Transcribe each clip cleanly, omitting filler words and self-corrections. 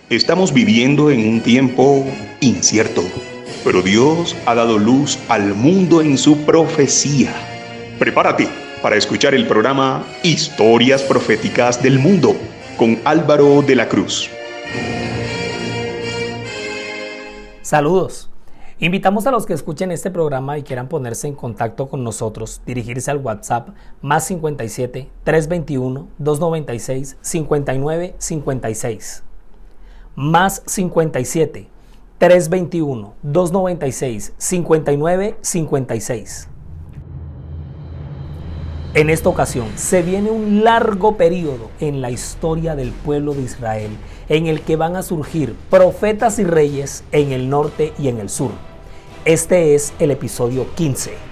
Estamos viviendo en un tiempo incierto, pero Dios ha dado luz al mundo en su profecía. Prepárate para escuchar el programa Historias Proféticas del Mundo con Álvaro de la Cruz. Saludos. Invitamos a los que escuchen este programa y quieran ponerse en contacto con nosotros, dirigirse al WhatsApp más 57 321 296 59 56. Más 57 321 296 59 56. En esta ocasión se viene un largo periodo en la historia del pueblo de Israel en el que van a surgir profetas y reyes en el norte y en el sur. Este es el episodio 15.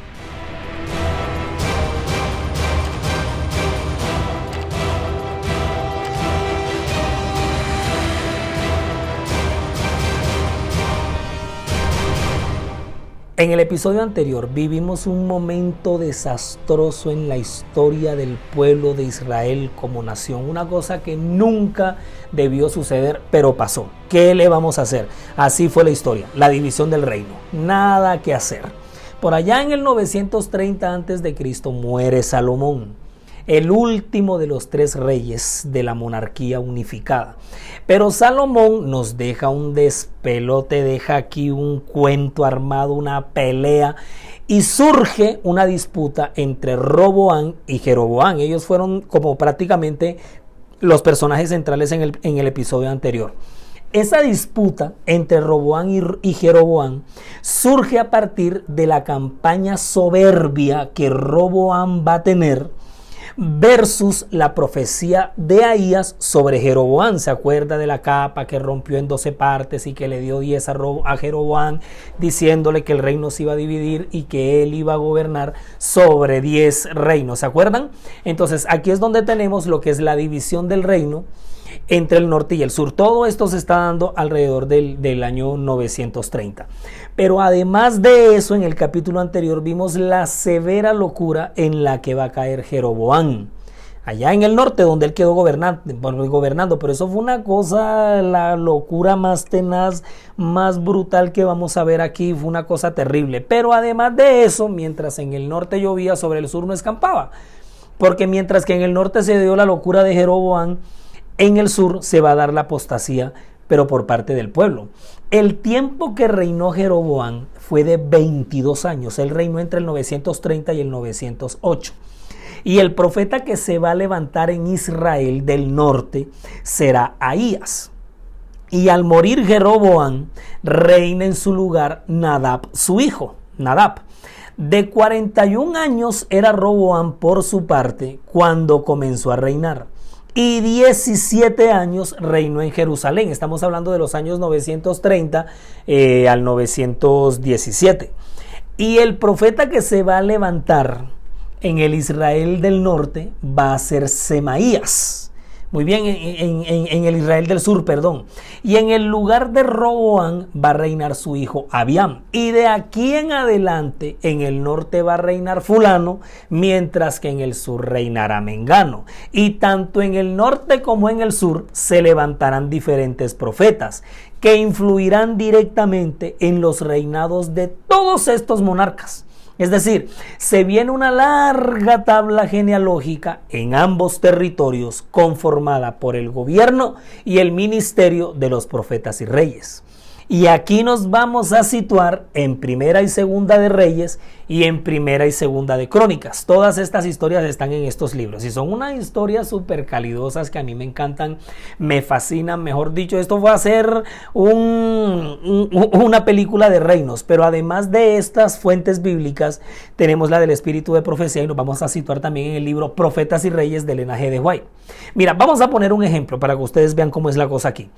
En el episodio anterior vivimos un momento desastroso en la historia del pueblo de Israel como nación, una cosa que nunca debió suceder, pero pasó. ¿Qué le vamos a hacer? Así fue la historia, la división del reino, nada que hacer. Por allá en el 930 a.C. muere Salomón, el último de los 3 reyes de la monarquía unificada. Pero Salomón nos deja un despelote, deja aquí un cuento armado, una pelea, y surge una disputa entre Roboam y Jeroboam. Ellos fueron como prácticamente los personajes centrales en el episodio anterior. Esa disputa entre Roboam y Jeroboam surge a partir de la campaña soberbia que Roboam va a tener versus la profecía de Ahías sobre Jeroboam. ¿Se acuerda de la capa que rompió en 12 partes y que le dio 10 a Jeroboam, diciéndole que el reino se iba a dividir y que él iba a gobernar sobre 10 reinos? ¿Se acuerdan? Entonces aquí es donde tenemos lo que es la división del reino entre el norte y el sur. Todo esto se está dando alrededor del año 930. Pero además de eso, en el capítulo anterior vimos la severa locura en la que va a caer Jeroboam, allá en el norte, donde él quedó gobernando. Pero eso fue una cosa, la locura más tenaz, más brutal que vamos a ver aquí. Fue una cosa terrible. Pero además de eso, mientras en el norte llovía, sobre el sur no escampaba. Porque mientras que en el norte se dio la locura de Jeroboam, en el sur se va a dar la apostasía, pero por parte del pueblo. El tiempo que reinó Jeroboam fue de 22 años. Él reinó entre el 930 y el 908. Y el profeta que se va a levantar en Israel del norte será Ahías. Y al morir Jeroboam, reina en su lugar Nadab, su hijo, Nadab. De 41 años era Roboam por su parte cuando comenzó a reinar. Y 17 años reinó en Jerusalén. Estamos hablando de los años 930 al 917. Y el profeta que se va a levantar en el Israel del norte va a ser Semaías. Muy bien, en el Israel del sur, perdón. Y en el lugar de Roboam va a reinar su hijo Abiam. Y de aquí en adelante, en el norte va a reinar fulano, mientras que en el sur reinará mengano. Y tanto en el norte como en el sur se levantarán diferentes profetas que influirán directamente en los reinados de todos estos monarcas. Es decir, se viene una larga tabla genealógica en ambos territorios conformada por el gobierno y el ministerio de los profetas y reyes. Y aquí nos vamos a situar en Primera y Segunda de Reyes y en Primera y Segunda de Crónicas. Todas estas historias están en estos libros y son unas historias súper calidosas que a mí me encantan, me fascinan. Mejor dicho, esto va a ser una película de reinos. Pero además de estas fuentes bíblicas, tenemos la del Espíritu de Profecía y nos vamos a situar también en el libro Profetas y Reyes de Elena G. de White. Mira, vamos a poner un ejemplo para que ustedes vean cómo es la cosa aquí.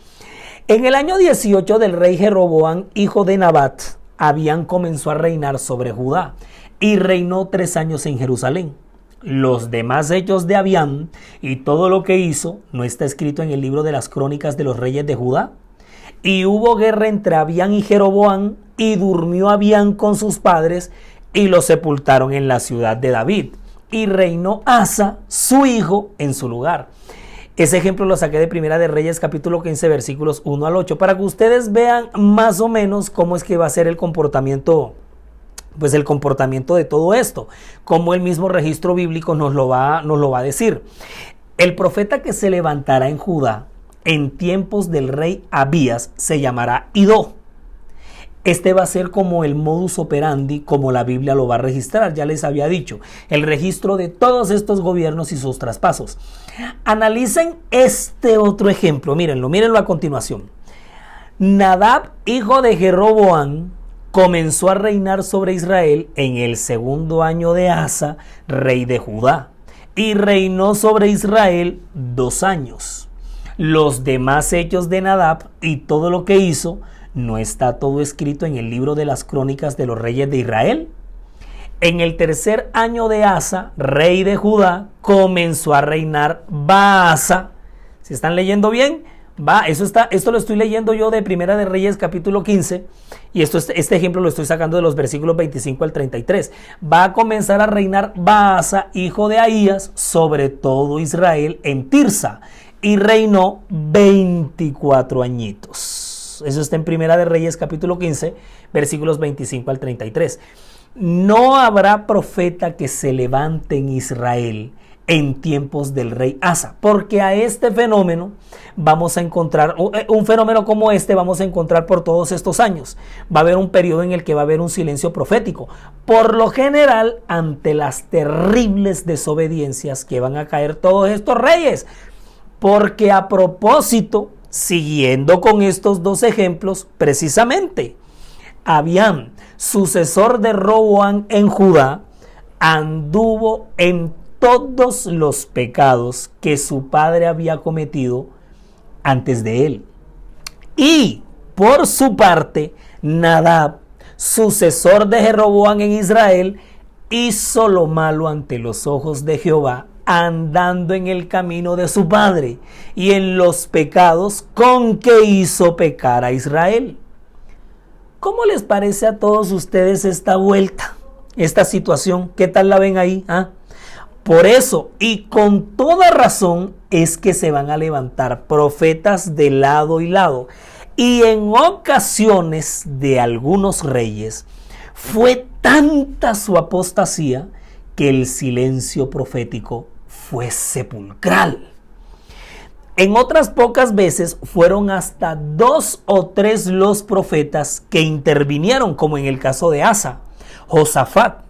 En el año 18 del rey Jeroboam, hijo de Nabat, Abiam comenzó a reinar sobre Judá y reinó 3 años en Jerusalén. Los demás hechos de Abiam y todo lo que hizo no está escrito en el libro de las crónicas de los reyes de Judá. Y hubo guerra entre Abiam y Jeroboam, y durmió Abiam con sus padres y lo sepultaron en la ciudad de David. Y reinó Asa, su hijo, en su lugar. Ese ejemplo lo saqué de Primera de Reyes, capítulo 15, versículos 1 al 8, para que ustedes vean más o menos cómo es que va a ser el comportamiento, pues el comportamiento de todo esto, como el mismo registro bíblico nos lo va a decir. El profeta que se levantará en Judá en tiempos del rey Abías se llamará Idó. Este va a ser como el modus operandi, como la Biblia lo va a registrar. Ya les había dicho, el registro de todos estos gobiernos y sus traspasos. Analicen este otro ejemplo, mírenlo a continuación. Nadab, hijo de Jeroboam, comenzó a reinar sobre Israel en el segundo año de Asa, rey de Judá, y reinó sobre Israel 2 años. Los demás hechos de Nadab y todo lo que hizo, ¿no está todo escrito en el libro de las crónicas de los reyes de Israel? En el tercer año de Asa, rey de Judá, comenzó a reinar Baasa. ¿Se están leyendo bien? Esto lo estoy leyendo yo de Primera de Reyes, capítulo 15, y este ejemplo lo estoy sacando de los versículos 25 al 33. Va a comenzar a reinar Baasa, hijo de Ahías, sobre todo Israel en Tirsa, y reinó 24 añitos. Eso está en Primera de Reyes, capítulo 15, versículos 25 al 33. No habrá profeta que se levante en Israel en tiempos del rey Asa, porque a este fenómeno vamos a encontrar, un fenómeno como este vamos a encontrar por todos estos años. Va a haber un periodo en el que va a haber un silencio profético, por lo general ante las terribles desobediencias que van a caer todos estos reyes, porque a propósito, siguiendo con estos 2 ejemplos, precisamente, Abiam, sucesor de Roboam en Judá, anduvo en todos los pecados que su padre había cometido antes de él. Y por su parte, Nadab, sucesor de Jeroboam en Israel, hizo lo malo ante los ojos de Jehová, andando en el camino de su padre y en los pecados con que hizo pecar a Israel. ¿Cómo les parece a todos ustedes esta vuelta, esta situación? ¿Qué tal la ven ahí? Por eso y con toda razón es que se van a levantar profetas de lado y lado. Y en ocasiones de algunos reyes fue tanta su apostasía que el silencio profético fue sepulcral. En otras pocas veces fueron hasta 2 o 3 los profetas que intervinieron, como en el caso de Asa, Josafat,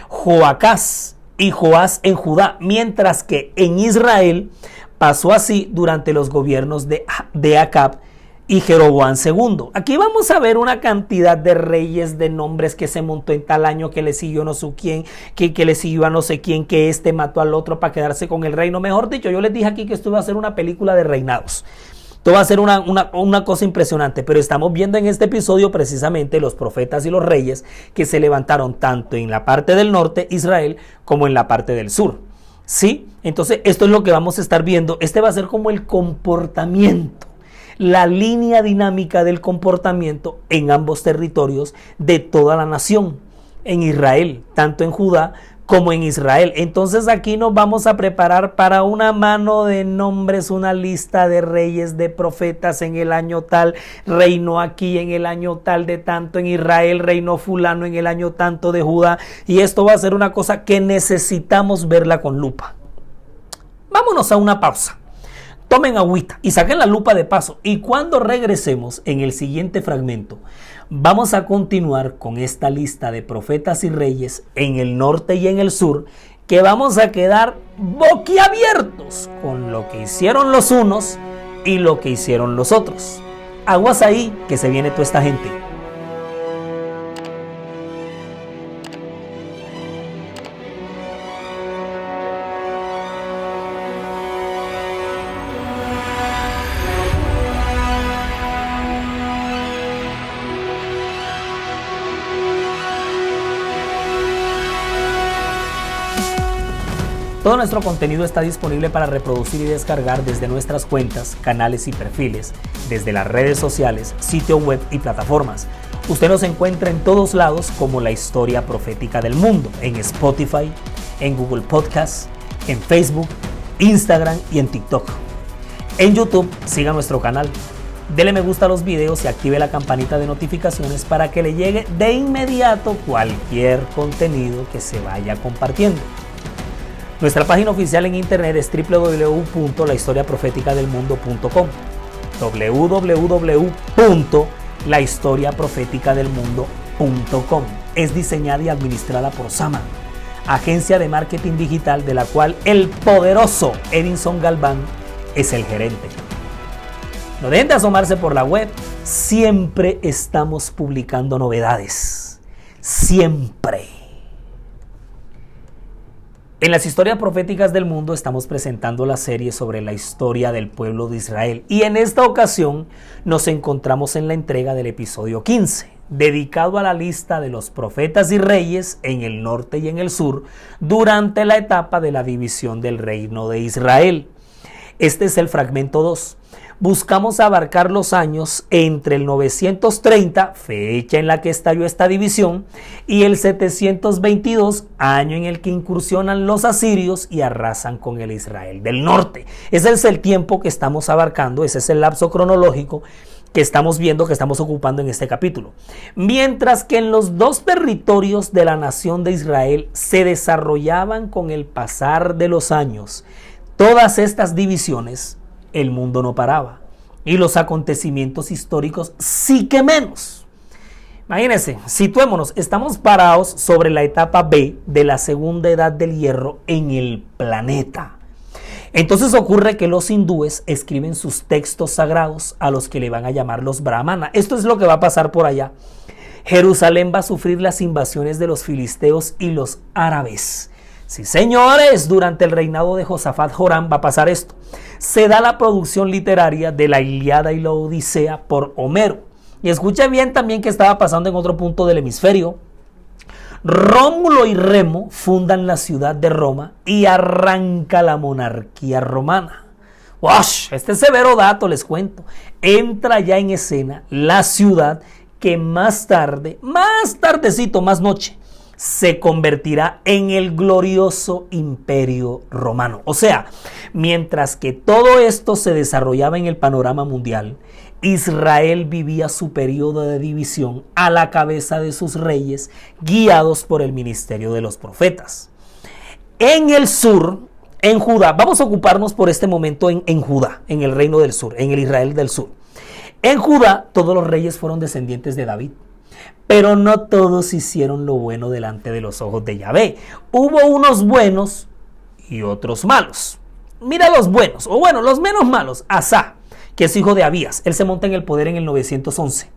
Joacás y Joás en Judá, mientras que en Israel pasó así durante los gobiernos de Acab y Jeroboam II. Aquí vamos a ver una cantidad de reyes, de nombres, que se montó en tal año, que le siguió no sé quién, que le siguió a no sé quién, que este mató al otro para quedarse con el reino. Mejor dicho, yo les dije aquí que esto iba a ser una película de reinados. Esto va a ser una cosa impresionante, pero estamos viendo en este episodio precisamente los profetas y los reyes que se levantaron tanto en la parte del norte, Israel, como en la parte del sur. ¿Sí? Entonces, esto es lo que vamos a estar viendo. Este va a ser como el comportamiento, la línea dinámica del comportamiento en ambos territorios de toda la nación, en Israel, tanto en Judá como en Israel. Entonces aquí nos vamos a preparar para una mano de nombres, una lista de reyes, de profetas. En el año tal reinó aquí, en el año tal de tanto en Israel reinó fulano, en el año tanto de Judá, y esto va a ser una cosa que necesitamos verla con lupa. Vámonos a una pausa. Tomen agüita y saquen la lupa de paso, y cuando regresemos en el siguiente fragmento vamos a continuar con esta lista de profetas y reyes en el norte y en el sur, que vamos a quedar boquiabiertos con lo que hicieron los unos y lo que hicieron los otros. Aguas ahí, que se viene toda esta gente. Todo nuestro contenido está disponible para reproducir y descargar desde nuestras cuentas, canales y perfiles, desde las redes sociales, sitio web y plataformas. Usted nos encuentra en todos lados como La Historia Profética del Mundo, en Spotify, en Google Podcasts, en Facebook, Instagram y en TikTok. En YouTube, siga nuestro canal. Dele me gusta a los videos y active la campanita de notificaciones para que le llegue de inmediato cualquier contenido que se vaya compartiendo. Nuestra página oficial en internet es www.lahistoriaprofeticadelmundo.com www.lahistoriaprofeticadelmundo.com. Es diseñada y administrada por Sama, agencia de marketing digital de la cual el poderoso Edinson Galván es el gerente. No dejen de asomarse por la web, siempre estamos publicando novedades, siempre. En las historias proféticas del mundo estamos presentando la serie sobre la historia del pueblo de Israel y en esta ocasión nos encontramos en la entrega del episodio 15, dedicado a la lista de los profetas y reyes en el norte y en el sur durante la etapa de la división del reino de Israel. Este es el fragmento 2. Buscamos abarcar los años entre el 930, fecha en la que estalló esta división, y el 722, año en el que incursionan los asirios y arrasan con el Israel del norte. Ese es el tiempo que estamos abarcando, ese es el lapso cronológico que estamos viendo, que estamos ocupando en este capítulo. Mientras que en los dos territorios de la nación de Israel se desarrollaban con el pasar de los años todas estas divisiones, el mundo no paraba y los acontecimientos históricos sí que menos. Imagínense, situémonos, estamos parados sobre la etapa B de la segunda edad del hierro en el planeta. Entonces ocurre que los hindúes escriben sus textos sagrados a los que le van a llamar los brahmanas. Esto es lo que va a pasar por allá. Jerusalén va a sufrir las invasiones de los filisteos y los árabes. Sí, señores, durante el reinado de Josafat Joram va a pasar esto. Se da la producción literaria de la Ilíada y la Odisea por Homero. Y escuchen bien también qué estaba pasando en otro punto del hemisferio. Rómulo y Remo fundan la ciudad de Roma y arranca la monarquía romana. ¡Wash! Este severo dato les cuento. Entra ya en escena la ciudad que más tardecito, más noche, se convertirá en el glorioso imperio romano. O sea, mientras que todo esto se desarrollaba en el panorama mundial, Israel vivía su periodo de división a la cabeza de sus reyes, guiados por el ministerio de los profetas. En el sur, en Judá, vamos a ocuparnos por este momento en Judá, en el reino del sur, en el Israel del sur. En Judá, todos los reyes fueron descendientes de David. Pero no todos hicieron lo bueno delante de los ojos de Yahvé. Hubo unos buenos y otros malos. Mira los buenos, o bueno, los menos malos. Asá, que es hijo de Abías, él se monta en el poder en el 911.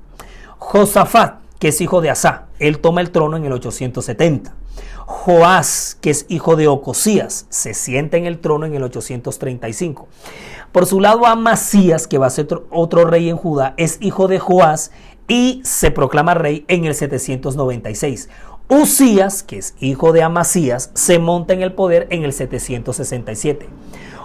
Josafat, que es hijo de Asá, él toma el trono en el 870. Joás, que es hijo de Ocosías, se sienta en el trono en el 835. Por su lado, Amasías, que va a ser otro rey en Judá, es hijo de Joás y se proclama rey en el 796. Usías, que es hijo de Amasías, se monta en el poder en el 767.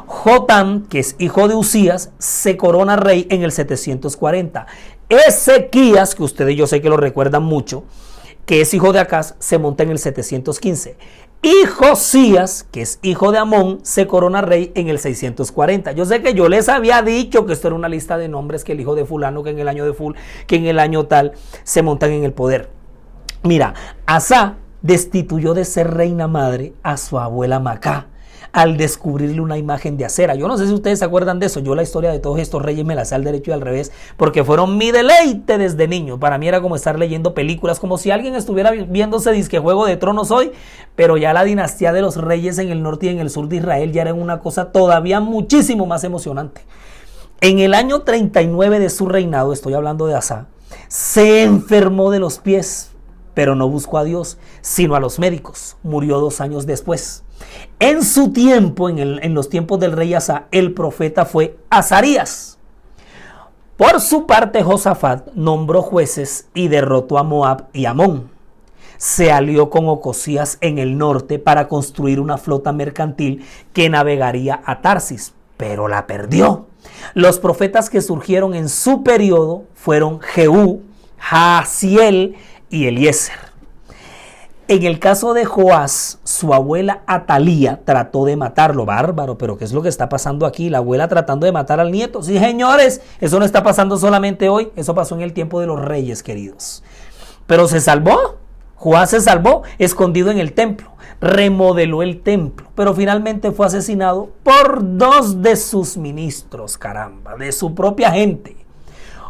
Jotam, que es hijo de Usías, se corona rey en el 740. Ezequías, que ustedes yo sé que lo recuerdan mucho, que es hijo de Acaz, se monta en el 715. Y Josías, que es hijo de Amón, se corona rey en el 640. Yo sé que yo les había dicho que esto era una lista de nombres, que el hijo de fulano, que en el año que en el año tal se montan en el poder. Mira, Asá destituyó de ser reina madre a su abuela Macá al descubrirle una imagen de acera. Yo no sé si ustedes se acuerdan de eso. Yo la historia de todos estos reyes me la sé al derecho y al revés, porque fueron mi deleite desde niño. Para mí era como estar leyendo películas, como si alguien estuviera viéndose disque Juego de Tronos hoy, pero ya la dinastía de los reyes en el norte y en el sur de Israel ya era una cosa todavía muchísimo más emocionante. En el año 39 de su reinado, estoy hablando de Asá, se enfermó de los pies, pero no buscó a Dios, sino a los médicos. Murió 2 años después. En su tiempo, en los tiempos del rey Asá, el profeta fue Azarías. Por su parte, Josafat nombró jueces y derrotó a Moab y Amón. Se alió con Ocosías en el norte para construir una flota mercantil que navegaría a Tarsis, pero la perdió. Los profetas que surgieron en su periodo fueron Jehú, Jaasiel y Eliezer. En el caso de Joás, su abuela Atalía trató de matarlo. Bárbaro, pero ¿qué es lo que está pasando aquí? La abuela tratando de matar al nieto. Sí, señores, eso no está pasando solamente hoy, eso pasó en el tiempo de los reyes, queridos. Pero se salvó, Joás se salvó, escondido en el templo, remodeló el templo, pero finalmente fue asesinado por 2 de sus ministros, caramba, de su propia gente.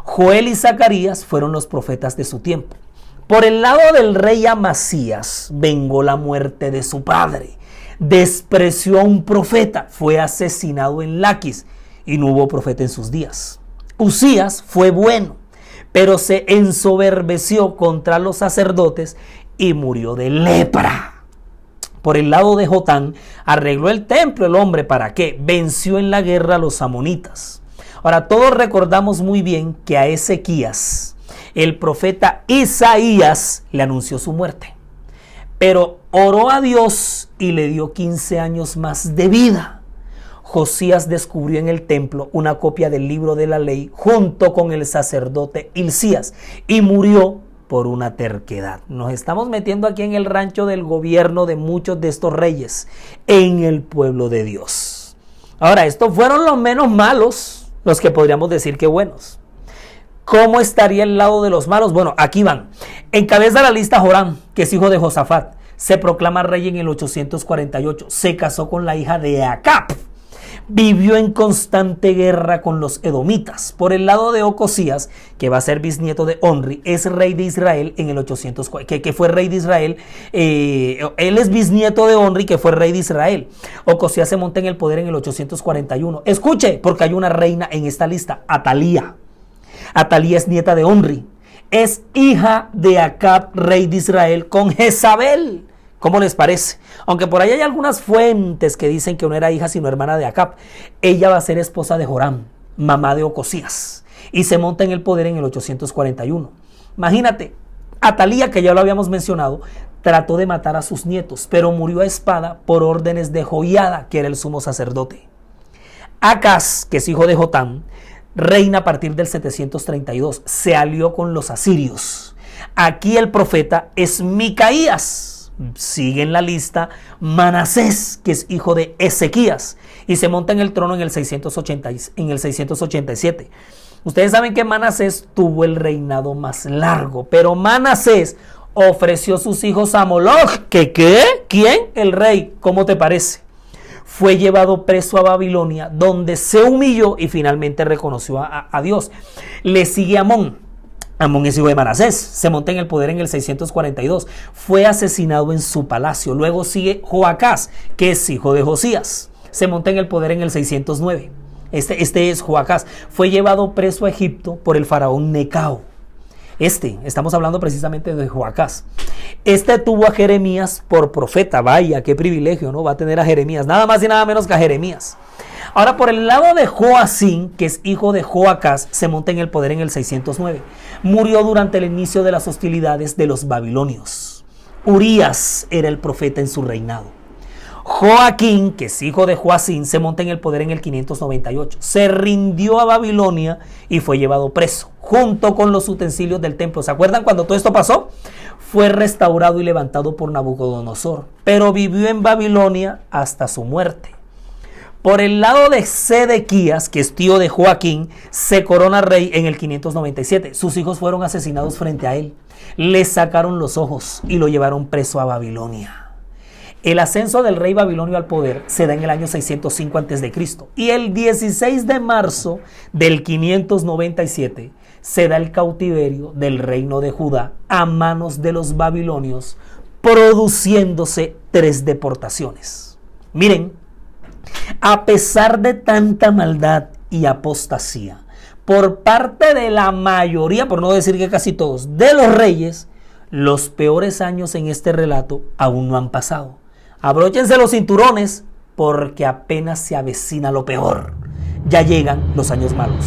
Joel y Zacarías fueron los profetas de su tiempo. Por el lado del rey Amasías, vengó la muerte de su padre. Despreció a un profeta, fue asesinado en Laquis y no hubo profeta en sus días. Usías fue bueno, pero se ensoberbeció contra los sacerdotes y murió de lepra. Por el lado de Jotán, arregló el templo el hombre, ¿para qué? Venció en la guerra a los amonitas. Ahora, todos recordamos muy bien que a Ezequías, el profeta Isaías, le anunció su muerte, pero oró a Dios y le dio 15 años más de vida. Josías descubrió en el templo una copia del libro de la ley junto con el sacerdote Hilcías y murió por una terquedad. Nos estamos metiendo aquí en el rancho del gobierno de muchos de estos reyes en el pueblo de Dios. Ahora, estos fueron los menos malos, los que podríamos decir que buenos. ¿Cómo estaría el lado de los malos? Bueno, aquí van. Encabeza la lista Joram, que es hijo de Josafat. Se proclama rey en el 848. Se casó con la hija de Acab. Vivió en constante guerra con los edomitas. Por el lado de Ocosías, que va a ser bisnieto de Onri, es rey de Israel en el 840, que fue rey de Israel. Él es bisnieto de Onri, que fue rey de Israel. Ocosías se monta en el poder en el 841. Escuche, porque hay una reina en esta lista, Atalía. Atalía es nieta de Onri. Es hija de Acab, rey de Israel, con Jezabel. ¿Cómo les parece? Aunque por ahí hay algunas fuentes que dicen que no era hija sino hermana de Acab. Ella va a ser esposa de Joram, mamá de Ocosías, y se monta en el poder en el 841. Imagínate, Atalía, que ya lo habíamos mencionado, trató de matar a sus nietos, pero murió a espada por órdenes de Joiada, que era el sumo sacerdote. Acaz, que es hijo de Jotam, reina a partir del 732, se alió con los asirios. Aquí el profeta es Micaías. Sigue en la lista Manasés, que es hijo de Ezequías, y se monta en el trono en el 687. Ustedes saben que Manasés tuvo el reinado más largo, pero Manasés ofreció sus hijos a Moloch. ¿Qué? ¿Quién? El rey. ¿Cómo te parece? Fue llevado preso a Babilonia, donde se humilló y finalmente reconoció a Dios. Le sigue Amón. Amón es hijo de Manasés, se monta en el poder en el 642, fue asesinado en su palacio. Luego sigue Joacás, que es hijo de Josías, se monta en el poder en el 609. Este es Joacás, fue llevado preso a Egipto por el faraón Necao. Estamos hablando precisamente de Joacás. Tuvo a Jeremías por profeta. Vaya, qué privilegio, ¿no? Va a tener a Jeremías, nada más y nada menos que a Jeremías. Ahora, por el lado de Joacín, que es hijo de Joacás, se monta en el poder en el 609. Murió durante el inicio de las hostilidades de los babilonios. Urías era el profeta en su reinado. Joaquín, que es hijo de Joacín, se monta en el poder en el 598. Se rindió a Babilonia y fue llevado preso, junto con los utensilios del templo. ¿Se acuerdan cuando todo esto pasó? Fue restaurado y levantado por Nabucodonosor, pero vivió en Babilonia hasta su muerte. Por el lado de Sedequías, que es tío de Joaquín, se corona rey en el 597. Sus hijos fueron asesinados frente a él. Le sacaron los ojos y lo llevaron preso a Babilonia. El ascenso del rey babilonio al poder se da en el año 605 a.C. y el 16 de marzo del 597 se da el cautiverio del reino de Judá a manos de los babilonios, produciéndose 3 deportaciones. Miren, a pesar de tanta maldad y apostasía por parte de la mayoría, por no decir que casi todos, de los reyes, los peores años en este relato aún no han pasado. Abróchense los cinturones porque apenas se avecina lo peor. Ya llegan los años malos.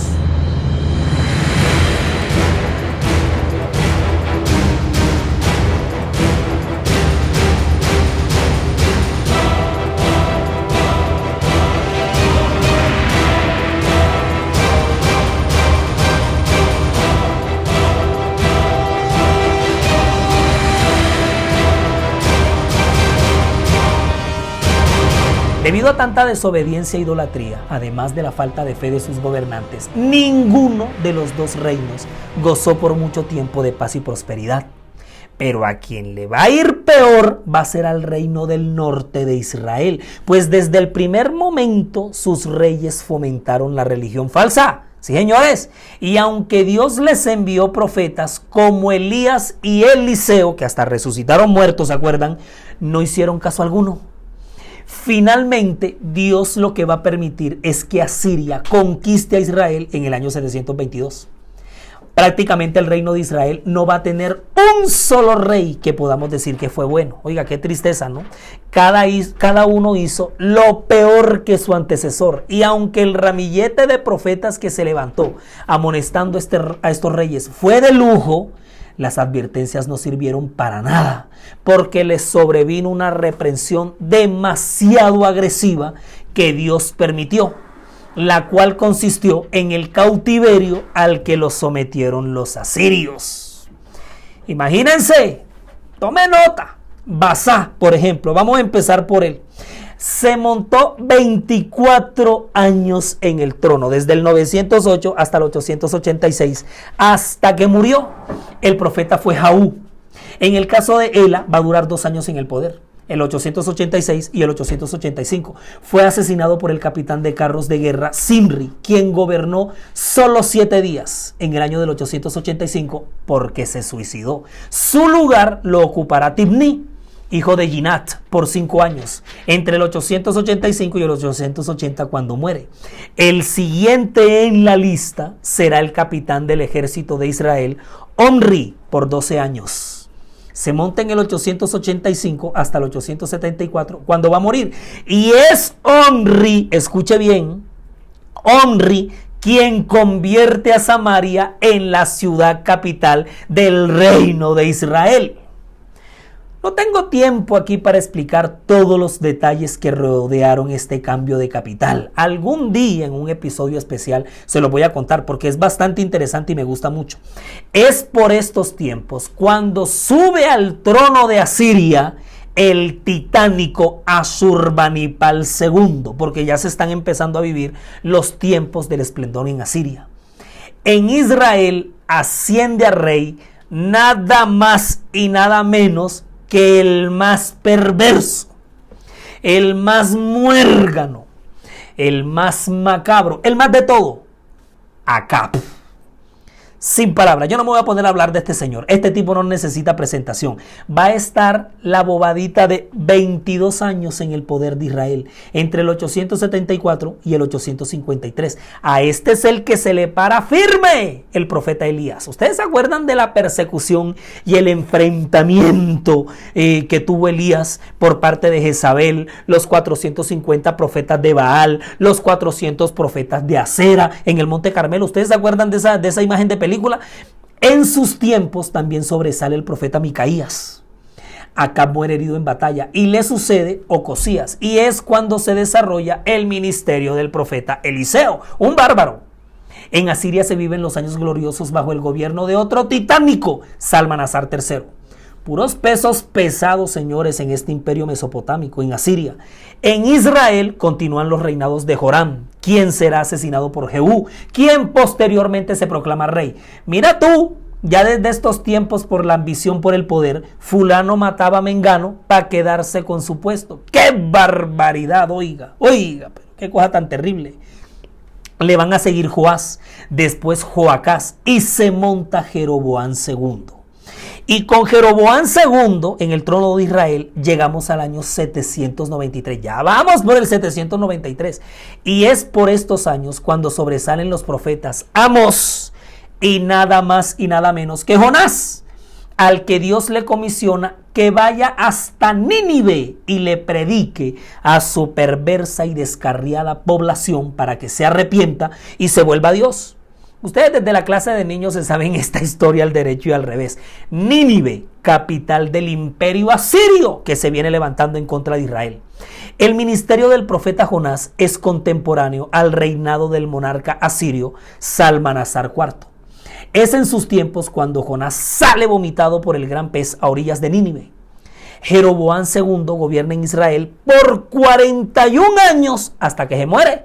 Debido a tanta desobediencia e idolatría, además de la falta de fe de sus gobernantes, ninguno de los dos reinos gozó por mucho tiempo de paz y prosperidad. Pero a quien le va a ir peor va a ser al reino del norte de Israel, pues desde el primer momento sus reyes fomentaron la religión falsa. Sí, señores, y aunque Dios les envió profetas como Elías y Eliseo, que hasta resucitaron muertos, ¿se acuerdan? No hicieron caso alguno. Finalmente, Dios lo que va a permitir es que Asiria conquiste a Israel en el año 722. Prácticamente el reino de Israel no va a tener un solo rey que podamos decir que fue bueno. Oiga, qué tristeza, ¿no? Cada uno hizo lo peor que su antecesor. Y aunque el ramillete de profetas que se levantó amonestando a estos reyes fue de lujo, las advertencias no sirvieron para nada, porque les sobrevino una reprensión demasiado agresiva que Dios permitió, la cual consistió en el cautiverio al que los sometieron los asirios. Imagínense, tome nota. Basá, por ejemplo, vamos a empezar por él. Se montó 24 años en el trono, desde el 908 hasta el 886, hasta que murió. El profeta fue Jahú. En el caso de Ela, va a durar 2 años en el poder, el 886 y el 885. Fue asesinado por el capitán de carros de guerra Zimri, quien gobernó solo 7 días en el año del 885 porque se suicidó. Su lugar lo ocupará Tibní, hijo de Ginat, por 5 años, entre el 885 y el 880, cuando muere. El siguiente en la lista será el capitán del ejército de Israel, Omri, por 12 años. Se monta en el 885 hasta el 874, cuando va a morir. Y es Omri, escuche bien, Omri, quien convierte a Samaria en la ciudad capital del reino de Israel. No tengo tiempo aquí para explicar todos los detalles que rodearon este cambio de capital. Algún día en un episodio especial se lo voy a contar porque es bastante interesante y me gusta mucho. Es por estos tiempos cuando sube al trono de Asiria el titánico Asurbanipal II, porque ya se están empezando a vivir los tiempos del esplendor en Asiria. En Israel asciende a rey nada más y nada menos que el más perverso, el más muérgano, el más macabro, el más de todo, Acab. Sin palabras, yo no me voy a poner a hablar de este señor. Este tipo no necesita presentación. Va a estar la bobadita de 22 años en el poder de Israel, entre el 874 y el 853. A este es el que se le para firme el profeta Elías. ¿Ustedes se acuerdan de la persecución y el enfrentamiento que tuvo Elías por parte de Jezabel, los 450 profetas de Baal, los 400 profetas de Acera en el Monte Carmelo? ¿Ustedes se acuerdan de esa imagen de película? En sus tiempos también sobresale el profeta Micaías. Acab muere herido en batalla y le sucede Ocosías, y es cuando se desarrolla el ministerio del profeta Eliseo, un bárbaro. En Asiria se viven los años gloriosos bajo el gobierno de otro titánico, Salmanasar III. Puros pesos pesados, señores, en este imperio mesopotámico, en Asiria. En Israel continúan los reinados de Joram, quien será asesinado por Jehú, quien posteriormente se proclama rey. Mira tú, ya desde estos tiempos, por la ambición por el poder, fulano mataba a mengano para quedarse con su puesto. ¡Qué barbaridad! Oiga, pero qué cosa tan terrible. Le van a seguir Joás, después Joacás, y se monta Jeroboam II. Y con Jeroboam II en el trono de Israel llegamos al año 793. Ya vamos por el 793. Y es por estos años cuando sobresalen los profetas Amós y nada más y nada menos que Jonás, al que Dios le comisiona que vaya hasta Nínive y le predique a su perversa y descarriada población para que se arrepienta y se vuelva a Dios. Ustedes desde la clase de niños se saben esta historia al derecho y al revés. Nínive, capital del imperio asirio que se viene levantando en contra de Israel. El ministerio del profeta Jonás es contemporáneo al reinado del monarca asirio Salmanasar IV. Es en sus tiempos cuando Jonás sale vomitado por el gran pez a orillas de Nínive. Jeroboam II gobierna en Israel por 41 años hasta que se muere.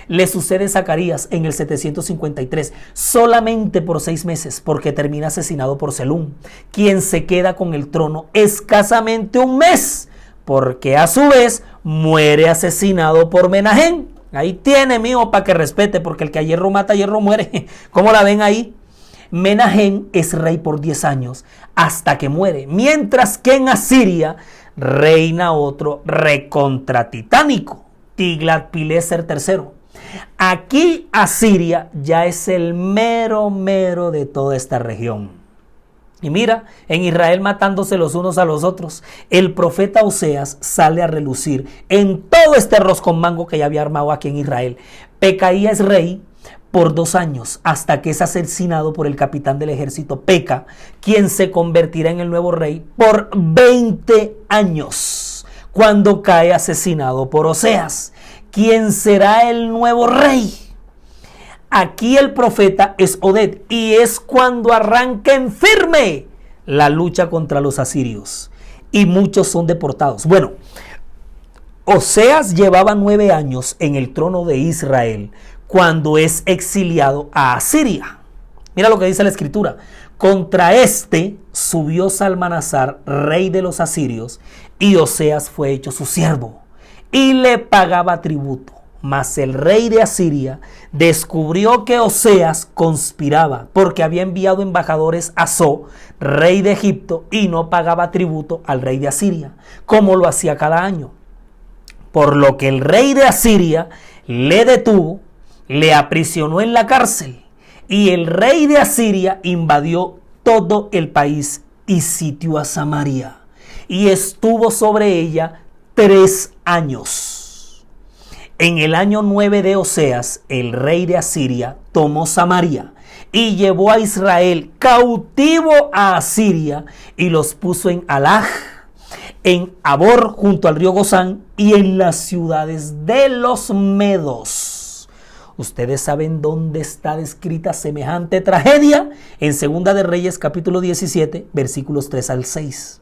Le sucede Zacarías en el 753 solamente por 6 meses porque termina asesinado por Selum, quien se queda con el trono escasamente un mes porque a su vez muere asesinado por Menahem. Ahí tiene, mijo, para que respete, porque el que a hierro mata, a hierro muere. ¿Cómo la ven ahí? Menahem es rey por 10 años hasta que muere, mientras que en Asiria reina otro recontratitánico, Tiglat-Pileser III. Aquí Asiria ya es el mero de toda esta región. Y mira, en Israel matándose los unos a los otros, el profeta Oseas sale a relucir en todo este arroz con mango que ya había armado aquí en Israel. Pecaía es rey por 2 años hasta que es asesinado por el capitán del ejército Peca, quien se convertirá en el nuevo rey por 20 años cuando cae asesinado por Oseas. ¿Quién será el nuevo rey? Aquí el profeta es Oded y es cuando arranca en firme la lucha contra los asirios y muchos son deportados. Bueno, Oseas llevaba 9 años en el trono de Israel cuando es exiliado a Asiria. Mira lo que dice la escritura. Contra este subió Salmanasar, rey de los asirios, y Oseas fue hecho su siervo y le pagaba tributo. Mas el rey de Asiria descubrió que Oseas conspiraba porque había enviado embajadores a So, rey de Egipto, y no pagaba tributo al rey de Asiria, como lo hacía cada año. Por lo que el rey de Asiria le detuvo, le aprisionó en la cárcel, y el rey de Asiria invadió todo el país y sitió a Samaria, y estuvo sobre ella 3 años. En el año 9 de Oseas, el rey de Asiria tomó Samaria y llevó a Israel cautivo a Asiria y los puso en Halaj, en Abor junto al río Gozán y en las ciudades de los medos. ¿Ustedes saben dónde está descrita semejante tragedia? En Segunda de Reyes capítulo 17 versículos 3 al 6.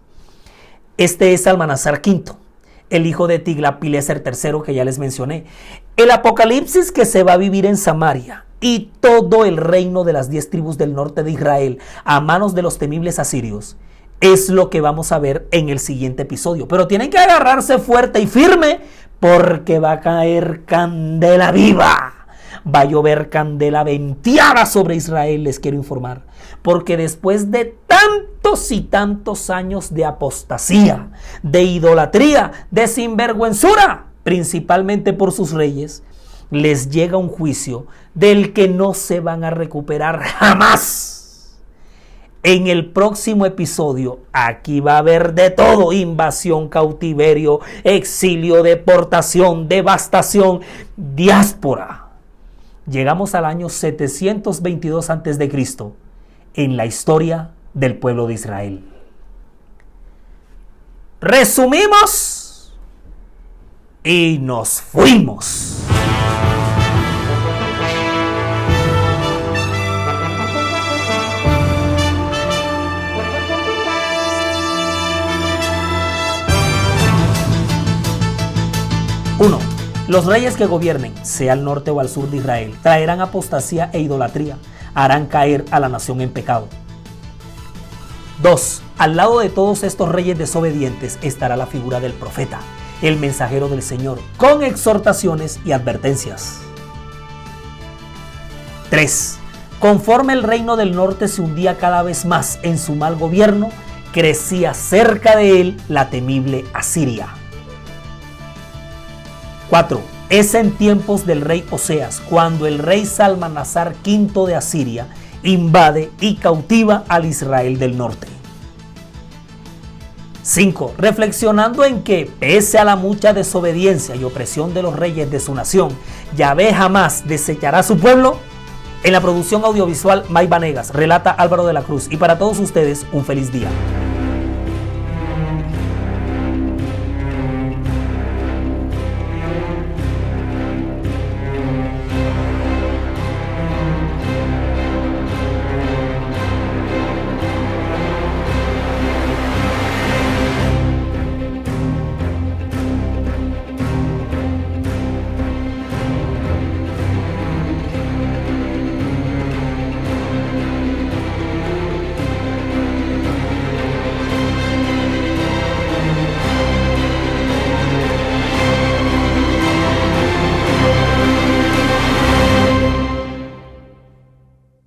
Este es Salmanasar V, el hijo de Tiglat-Pileser III que ya les mencioné. El apocalipsis que se va a vivir en Samaria y todo el reino de las 10 tribus del norte de Israel a manos de los temibles asirios es lo que vamos a ver en el siguiente episodio. Pero tienen que agarrarse fuerte y firme porque va a caer candela viva. Va a llover candela venteada sobre Israel, les quiero informar. Porque después de tantos y tantos años de apostasía, de idolatría, de sinvergüenzura, principalmente por sus reyes, les llega un juicio del que no se van a recuperar jamás. En el próximo episodio, aquí va a haber de todo: invasión, cautiverio, exilio, deportación, devastación, diáspora. Llegamos al año 722 a.C. en la historia del pueblo de Israel. Resumimos y nos fuimos. Uno. Los reyes que gobiernen, sea al norte o al sur de Israel, traerán apostasía e idolatría, harán caer a la nación en pecado. 2. Al lado de todos estos reyes desobedientes estará la figura del profeta, el mensajero del Señor, con exhortaciones y advertencias. 3. Conforme el reino del norte se hundía cada vez más en su mal gobierno, crecía cerca de él la temible Asiria. 4. Es en tiempos del rey Oseas cuando el rey Salmanasar V de Asiria invade y cautiva al Israel del norte. 5. Reflexionando en que, pese a la mucha desobediencia y opresión de los reyes de su nación, Yahvé jamás desechará a su pueblo. En la producción audiovisual May Vanegas, relata Álvaro de la Cruz, y para todos ustedes un feliz día.